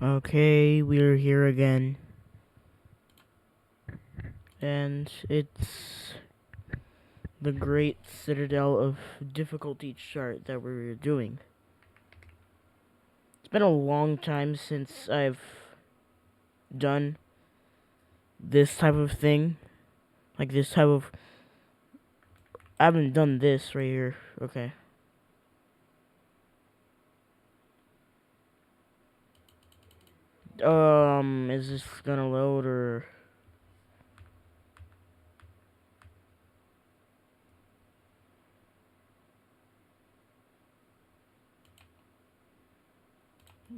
Okay, we're here again. And it's the great citadel of difficulty chart that we're doing. It's been a long time since I've done this type of thing. Like this type of... I haven't done this right here. Okay. Is this gonna load or...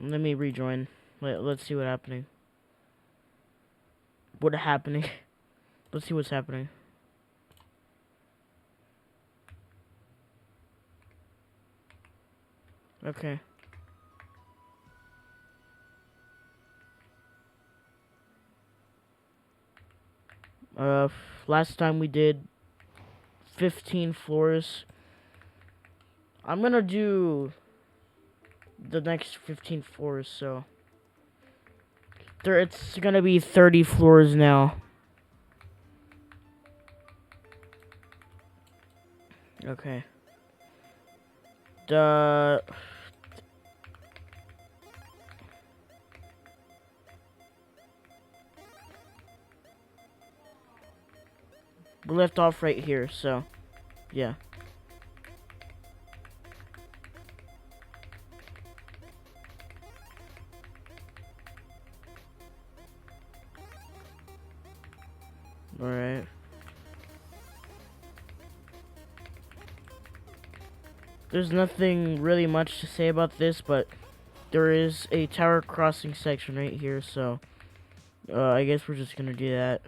Let me rejoin. Let's see what's happening. What's happening? Let's see what's happening. Okay. Last time we did 15 floors. I'm gonna do the next 15 floors, so it's gonna be 30 floors now. Okay. We left off right here, so yeah. Alright. There's nothing really much to say about this, but there is a tower crossing section right here, so I guess we're just gonna do that.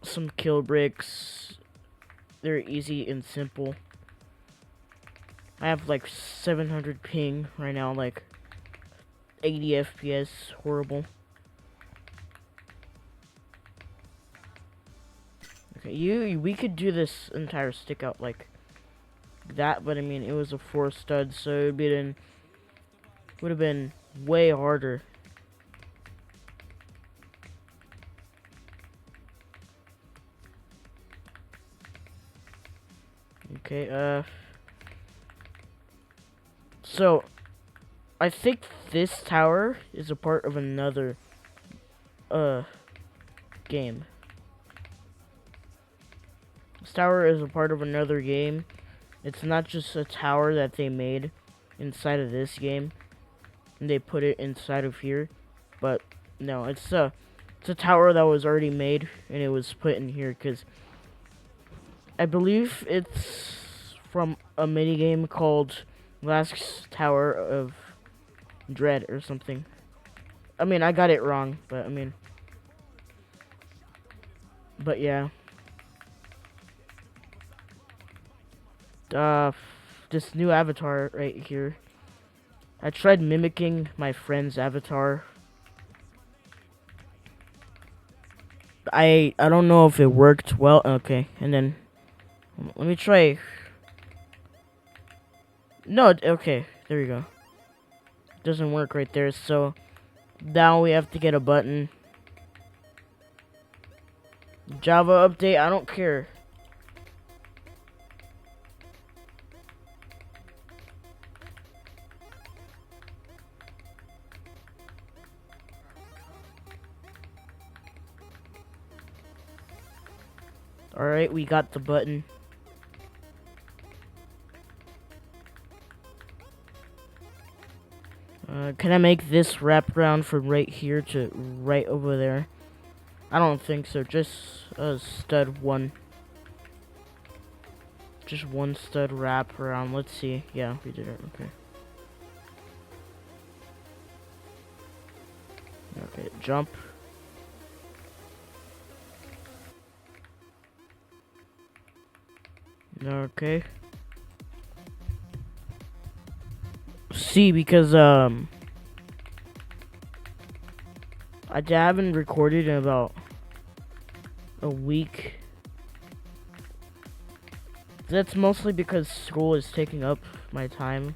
Some kill bricks. They're easy and simple. I have like 700 ping right now, like 80 FPS. Horrible. Okay, we could do this entire stick out like that, but I mean it was a 4 stud, so it would have been way harder. Okay, so I think this tower is a part of another game. This tower is a part of another game. It's not just a tower that they made inside of this game and they put it inside of here, but no, it's a tower that was already made and it was put in here because I believe it's from a mini game called Last Tower of Dread or something. I mean, I got it wrong, but but yeah. This new avatar right here. I tried mimicking my friend's avatar. I don't know if it worked well. Okay, and then let me try. No, okay, there we go. Doesn't work right there, so now we have to get a button. Java update, I don't care. Alright, we got the button. Can I make this wraparound from right here to right over there? I don't think so. Just a stud one. Just one stud wraparound. Let's see. Yeah, we did it. Okay. Okay, jump. Okay. See, because I haven't recorded in about a week. That's mostly because school is taking up my time,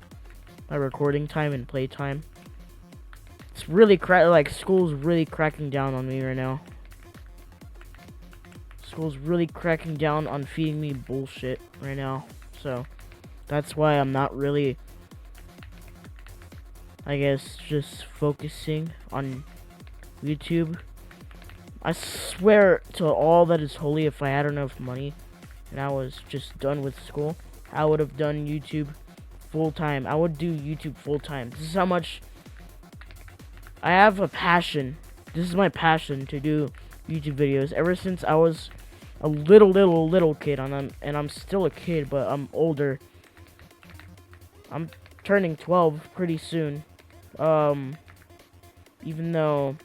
my recording time and play time. It's really school's really cracking down on me right now. School's really cracking down on feeding me bullshit right now. So that's why I'm not really, I guess, just focusing on YouTube. I swear to all that is holy, if I had enough money and I was just done with school, I would have done YouTube full time. I would do YouTube full time. This is how much I have a passion. This is my passion to do YouTube videos ever since I was a little kid, and I'm still a kid, but I'm older. I'm turning 12 pretty soon. Even though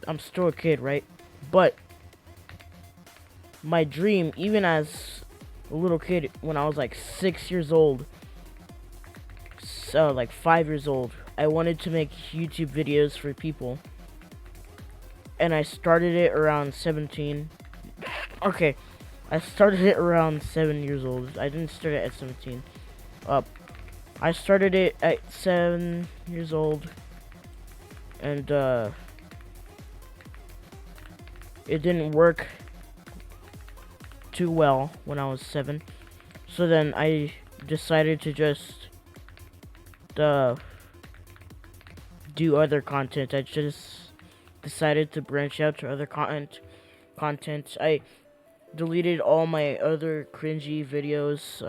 I'm still a kid, right? But my dream, even as a little kid, when I was like 6 years old, so like 5 years old, I wanted to make YouTube videos for people. And I started it around 17. Okay, I started it around 7 years old. I didn't start it at 17. I started it at 7 years old. And, it didn't work too well when I was 7. So then I decided to just do other content. I just decided to branch out to other content. I deleted all my other cringy videos.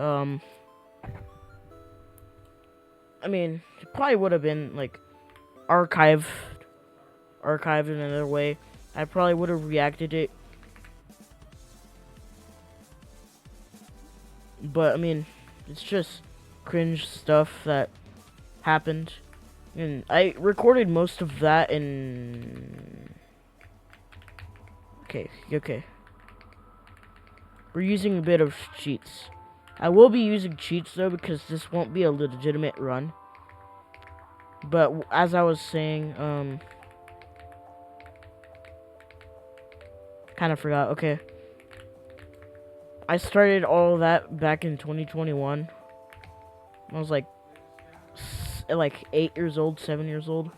I mean, it probably would have been like archived in another way. I probably would have reacted it. But I mean, it's just cringe stuff that happened. And I recorded most of that in... Okay. We're using a bit of cheats. I will be using cheats though, because this won't be a legitimate run. But as I was saying, kind of forgot. Okay. I started all that back in 2021. I was like 8 years old, 7 years old.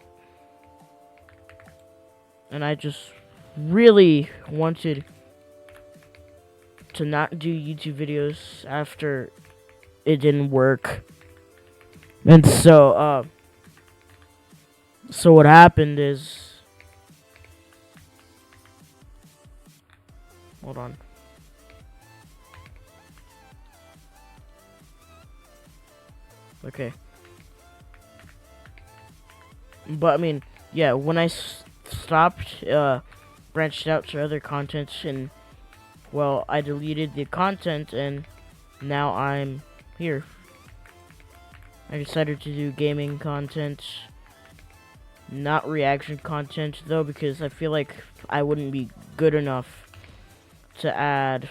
And I just really wanted to not do YouTube videos after it didn't work. And so what happened is, hold on. Okay. But I mean, yeah, when I stopped, branched out to other content, and well, I deleted the content, and now I'm here. I decided to do gaming content, not reaction content though, because I feel like I wouldn't be good enough to add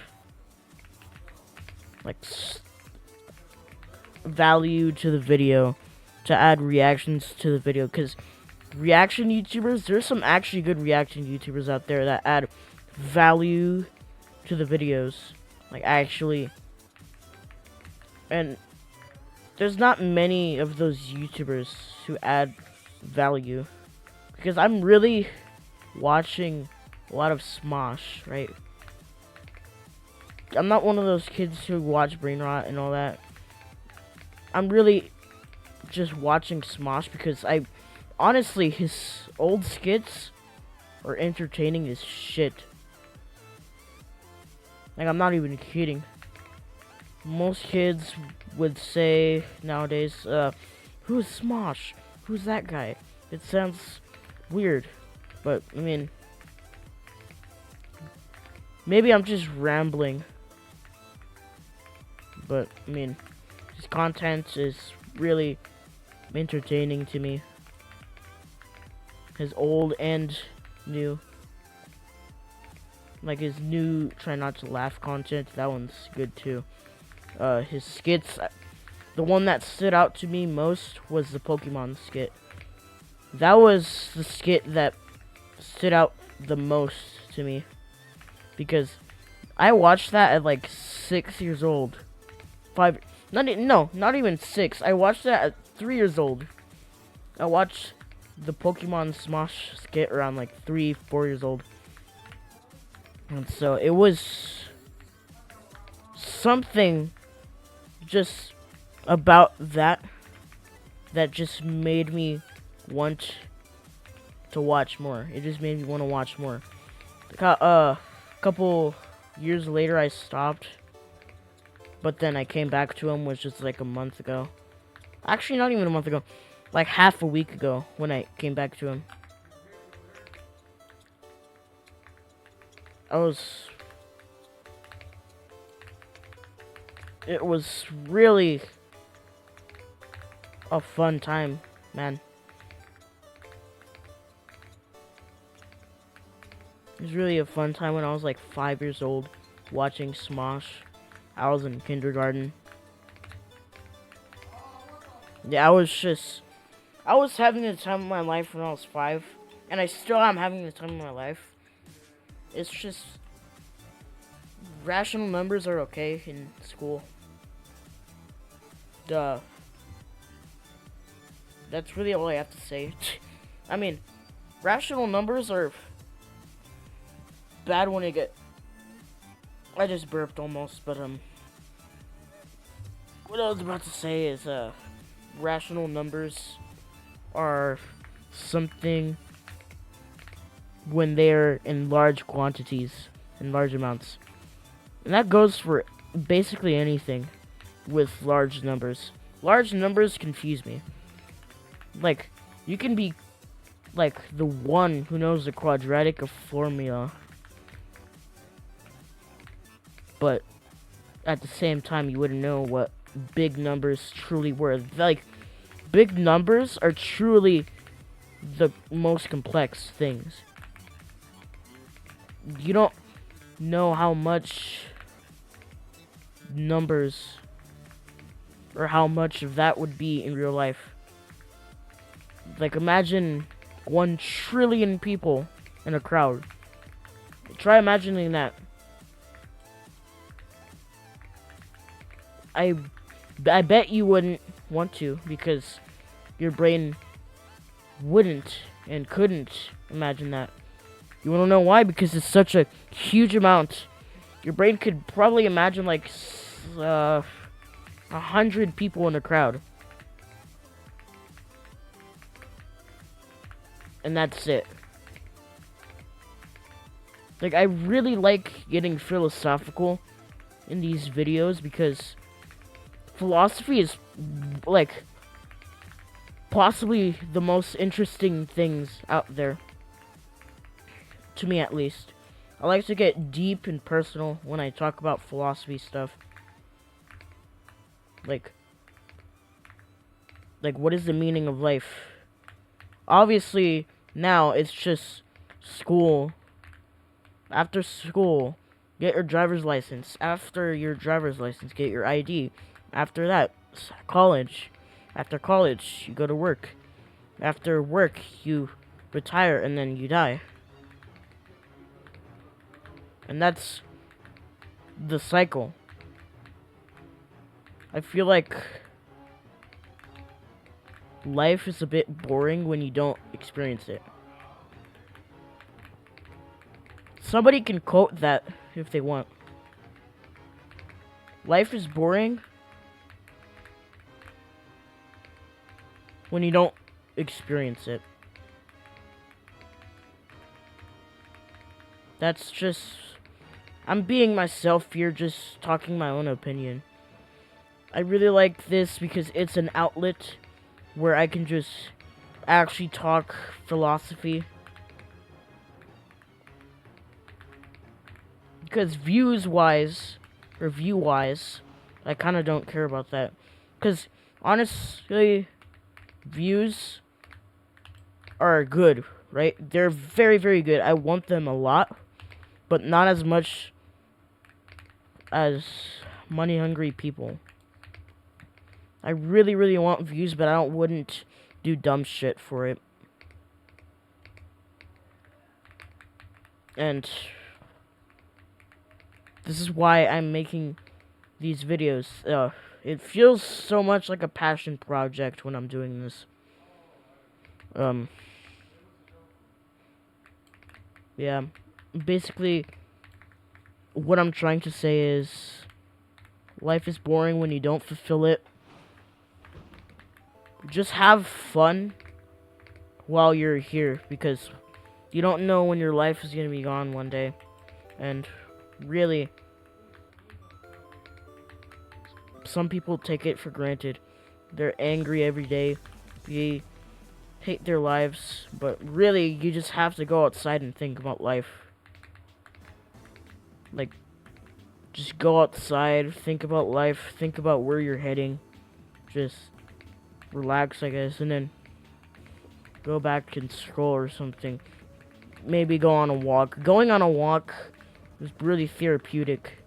like value to the video, to add reactions to the video, because reaction YouTubers, there's some actually good reaction YouTubers out there that add value to the videos, like actually, and there's not many of those YouTubers who add value, because I'm really watching a lot of Smosh, right? I'm not one of those kids who watch Brain Rot and all that. I'm really just watching Smosh because honestly, his old skits are entertaining as shit. Like, I'm not even kidding. Most kids would say nowadays, who's Smosh? Who's that guy? It sounds weird, but I mean, maybe I'm just rambling. But I mean, his content is really entertaining to me. His old and new. Like his new try not to laugh content, that one's good too. His skits, the one that stood out to me most was the Pokemon skit. That was the skit that stood out the most to me, because I watched that at like 6 years old. Not even 6. I watched that at 3 years old. I watched the Pokemon Smosh skit around like 3, 4 years old. And so it was something just about that just made me want to watch more. It just made me want to watch more. A couple years later, I stopped, but then I came back to him, which was like a month ago. Actually, not even a month ago, like half a week ago when I came back to him. It was really a fun time, man. It was really a fun time when I was like 5 years old watching Smosh. I was in kindergarten. Yeah, I was having the time of my life when I was 5, and I still am having the time of my life. It's just rational numbers are okay in school. Duh. That's really all I have to say. I mean, rational numbers are bad when they get... I just burped almost, but what I was about to say is rational numbers are something when they're in large quantities, in large amounts. And that goes for basically anything with large numbers. Large numbers confuse me. Like, you can be like the one who knows the quadratic of formula, but at the same time you wouldn't know what big numbers truly were. Like, big numbers are truly the most complex things. You don't know how much numbers or how much of that would be in real life. Like, imagine 1 trillion people in a crowd. Try imagining that. I bet you wouldn't want to, because your brain wouldn't and couldn't imagine that. You wanna know why? Because it's such a huge amount. Your brain could probably imagine like 100 people in a crowd. And that's it. Like, I really like getting philosophical in these videos because philosophy is like possibly the most interesting things out there. To me, at least. I like to get deep and personal when I talk about philosophy stuff. Like what is the meaning of life? Obviously, now it's just school. After school, get your driver's license. After your driver's license, get your ID. After that, college. After college, you go to work. After work, you retire and then you die. And that's the cycle. I feel like life is a bit boring when you don't experience it. Somebody can quote that if they want. Life is boring when you don't experience it. That's just... I'm being myself here, just talking my own opinion. I really like this because it's an outlet where I can just actually talk philosophy. Because view-wise, I kind of don't care about that. Because, honestly, views are good, right? They're very, very good. I want them a lot, but not as much as money-hungry people. I really, really want views, but I wouldn't do dumb shit for it. And This is why I'm making these videos. It feels so much like a passion project when I'm doing this. Yeah. Basically, what I'm trying to say is, life is boring when you don't fulfill it. Just have fun while you're here, because you don't know when your life is going to be gone one day. And really, some people take it for granted. They're angry every day. They hate their lives. But really, you just have to go outside and think about life. Like, just go outside, think about life, think about where you're heading. Just relax, I guess, and then go back and scroll or something. Maybe go on a walk. Going on a walk is really therapeutic.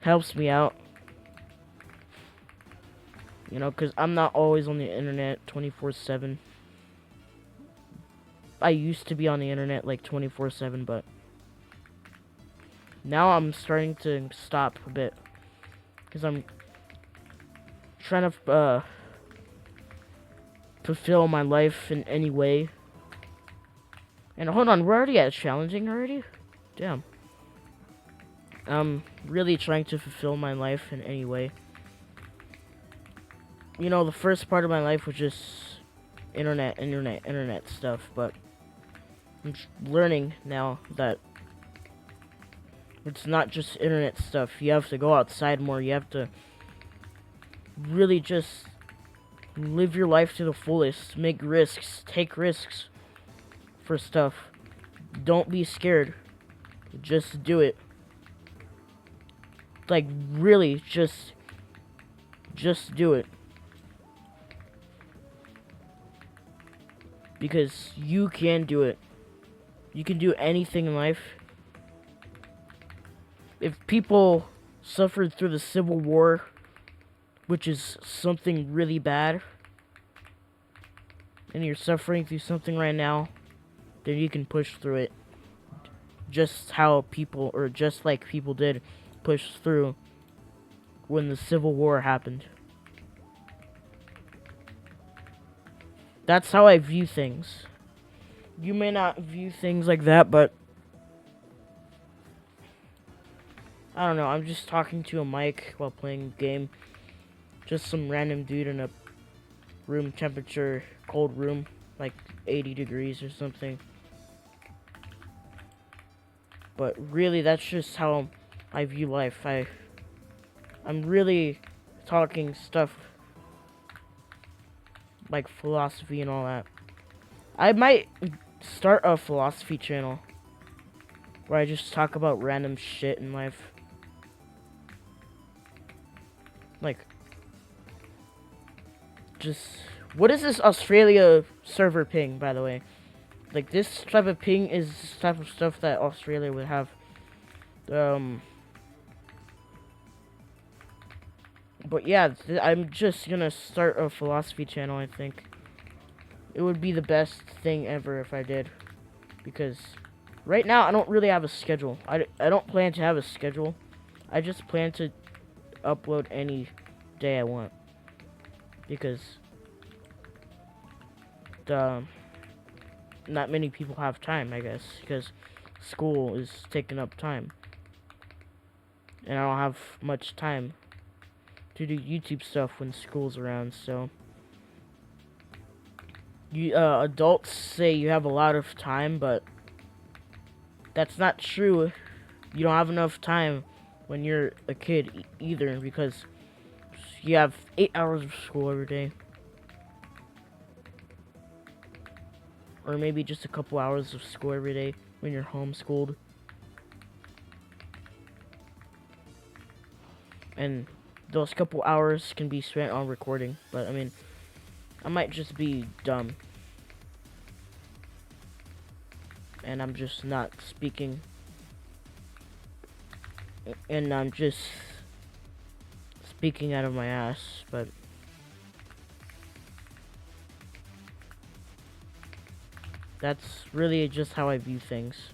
Helps me out. You know, because I'm not always on the internet 24/7. I used to be on the internet like 24/7, but now I'm starting to stop a bit. Because I'm trying to fulfill my life in any way. And hold on, we're already at challenging already? Damn. I'm really trying to fulfill my life in any way. You know, the first part of my life was just internet stuff, but I'm learning now that it's not just internet stuff. You have to go outside more. You have to really just live your life to the fullest. Make risks. Take risks for stuff. Don't be scared. Just do it. Like, really, just do it. Because you can do it. You can do anything in life. If people suffered through the Civil War, which is something really bad, and you're suffering through something right now, then you can push through it. Just how people, or just like people did, push through when the Civil War happened. That's how I view things. You may not view things like that, but I don't know, I'm just talking to a mic while playing a game. Just some random dude in a room temperature, cold room, like 80 degrees or something. But really, that's just how I view life. I'm really talking stuff like philosophy and all that. I might start a philosophy channel where I just talk about random shit in life. Like, just, what is this Australia server ping, by the way? Like, this type of ping is this type of stuff that Australia would have. But yeah, I'm just gonna start a philosophy channel, I think. It would be the best thing ever if I did. Because right now, I don't really have a schedule. I don't plan to have a schedule. I just plan to upload any day I want. Because not many people have time, I guess. Because school is taking up time. And I don't have much time to do YouTube stuff when school's around, so you adults say you have a lot of time, but that's not true. You don't have enough time when you're a kid either, because you have 8 hours of school every day, or maybe just a couple hours of school every day when you're homeschooled. And those couple hours can be spent on recording, but I mean, I might just be dumb. And I'm just not speaking. And I'm just speaking out of my ass, but that's really just how I view things.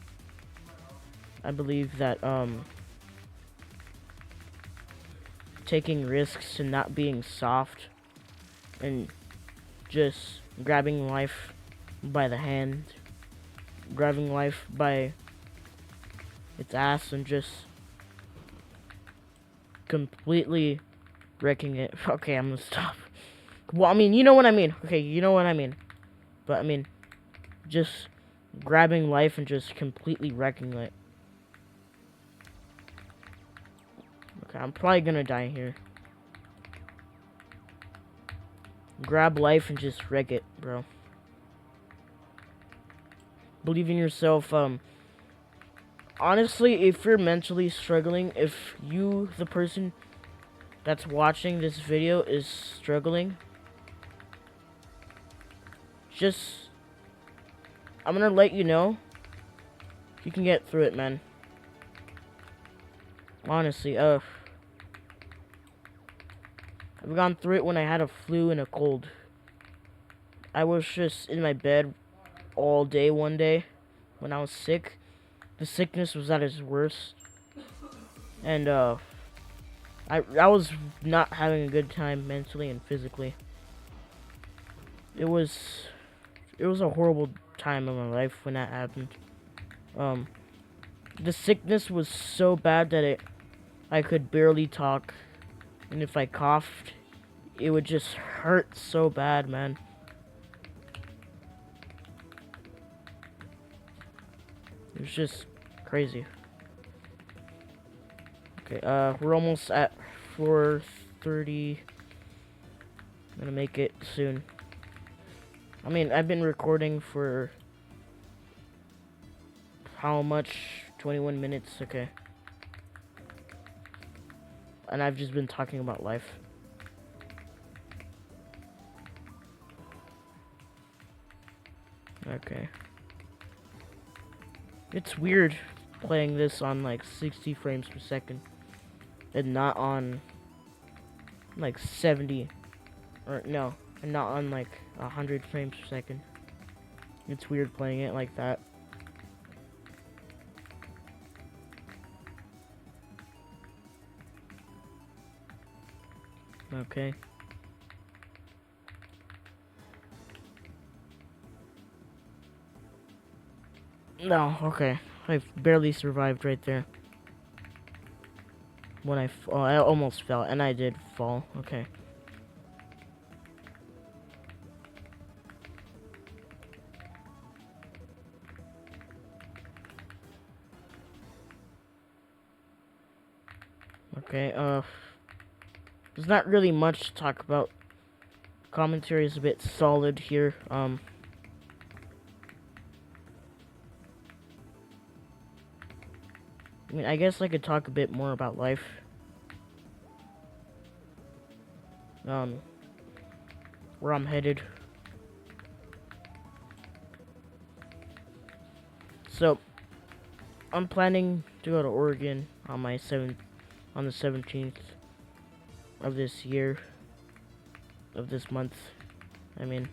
I believe that, taking risks to not being soft and just grabbing life by the hand, grabbing life by its ass and just completely wrecking it. Okay, I'm gonna stop. Well, I mean, you know what I mean. Okay, you know what I mean. But I mean, just grabbing life and just completely wrecking it. Okay, I'm probably gonna die here. Grab life and just wreck it, bro. Believe in yourself. Honestly, if you're mentally struggling, if you, the person that's watching this video, is struggling, just, I'm gonna let you know, you can get through it, man. Honestly, I've gone through it when I had a flu and a cold. I was just in my bed all day one day when I was sick. The sickness was at its worst. And, I was not having a good time mentally and physically. It was a horrible time in my life when that happened. The sickness was so bad that I could barely talk. And if I coughed, it would just hurt so bad, man. It was just crazy. Okay, we're almost at 4:30. I'm gonna make it soon. I mean, I've been recording for how much? 21 minutes, okay. And I've just been talking about life. Okay. It's weird playing this on like 60 frames per second and not on like 70 or no, and not on like 100 frames per second. It's weird playing it like that. Okay. No, okay. I barely survived right there. When I almost fell, and I did fall. Okay. Okay, there's not really much to talk about. Commentary is a bit solid here. I mean, I guess I could talk a bit more about life. Where I'm headed. So, I'm planning to go to Oregon on the 17th of this year, of this month. I mean,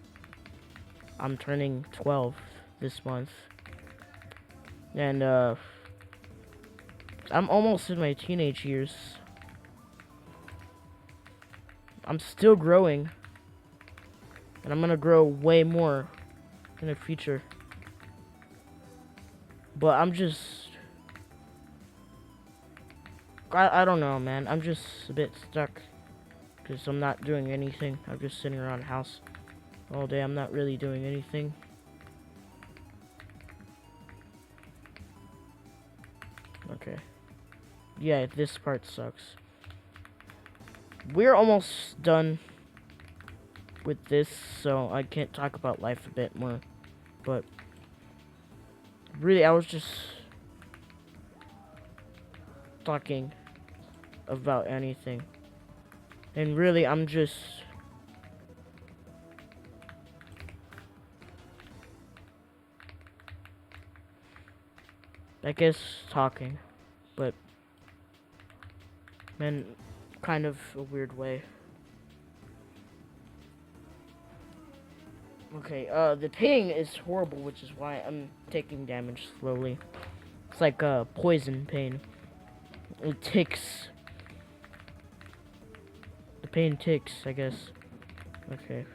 I'm turning 12 this month. And, I'm almost in my teenage years. I'm still growing. And I'm gonna grow way more in the future. But I'm just... I don't know, man. I'm just a bit stuck. Because I'm not doing anything. I'm just sitting around the house all day. I'm not really doing anything. Okay. Yeah, this part sucks. We're almost done with this, so I can't talk about life a bit more. But really, I was just talking about anything. And really, I'm just... I guess talking. But... in kind of a weird way. Okay, the pain is horrible, which is why I'm taking damage slowly. It's like, poison pain. It takes Pain ticks, I guess. Okay.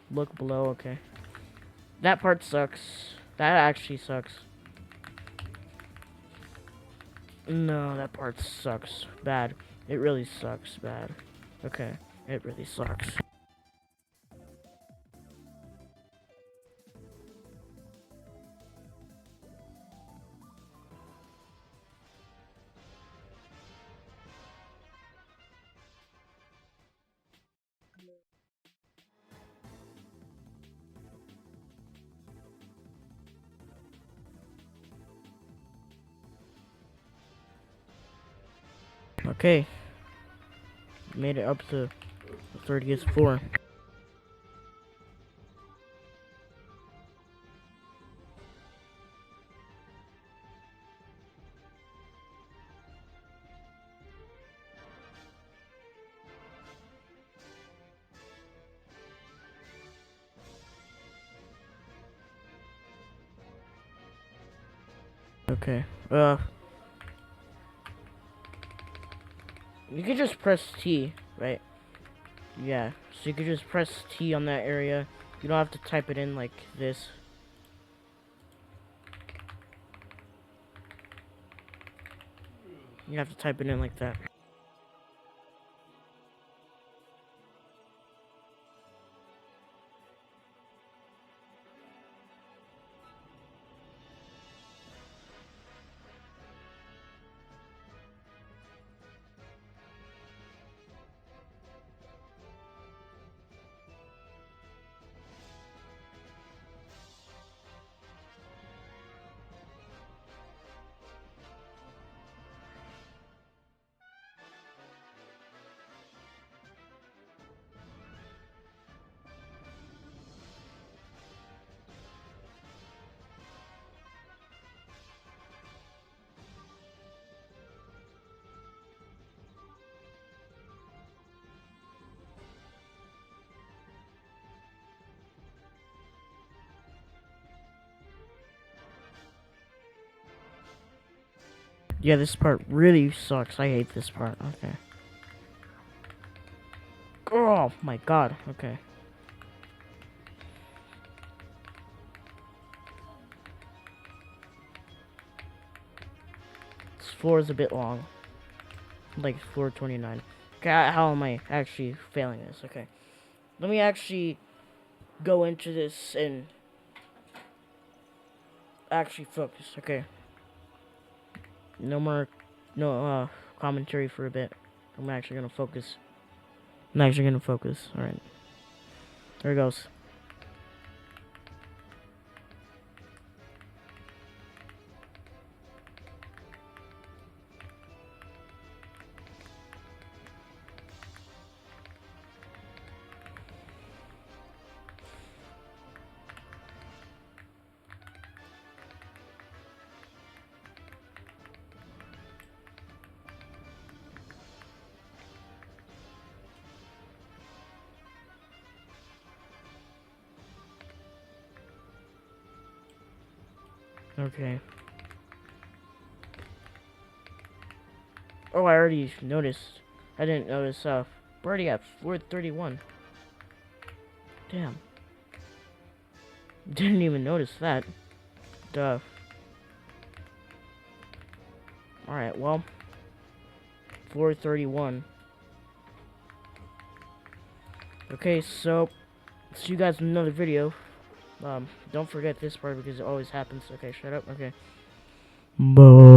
Look below, okay. That part sucks. That actually sucks. No, that part sucks. Bad. It really sucks bad. Okay. It really sucks. Okay. Made it up to the 30th floor. Okay. You can just press T, right? Yeah. So you can just press T on that area. You don't have to type it in like this. You have to type it in like that. Yeah, this part really sucks. I hate this part. Okay. Oh my god. Okay. This floor is a bit long. Like floor 29. Okay, how am I actually failing this? Okay. Let me actually go into this and actually focus. Okay. No more, no commentary for a bit. I'm actually gonna focus. Alright. There it goes. Okay. Oh, I already noticed. I didn't notice, we're already at floor 31. Damn. Didn't even notice that. Duh. Alright, well. Floor 31. Okay, so, see you guys in another video. Don't forget this part because it always happens. Okay, shut up. Okay. Bye.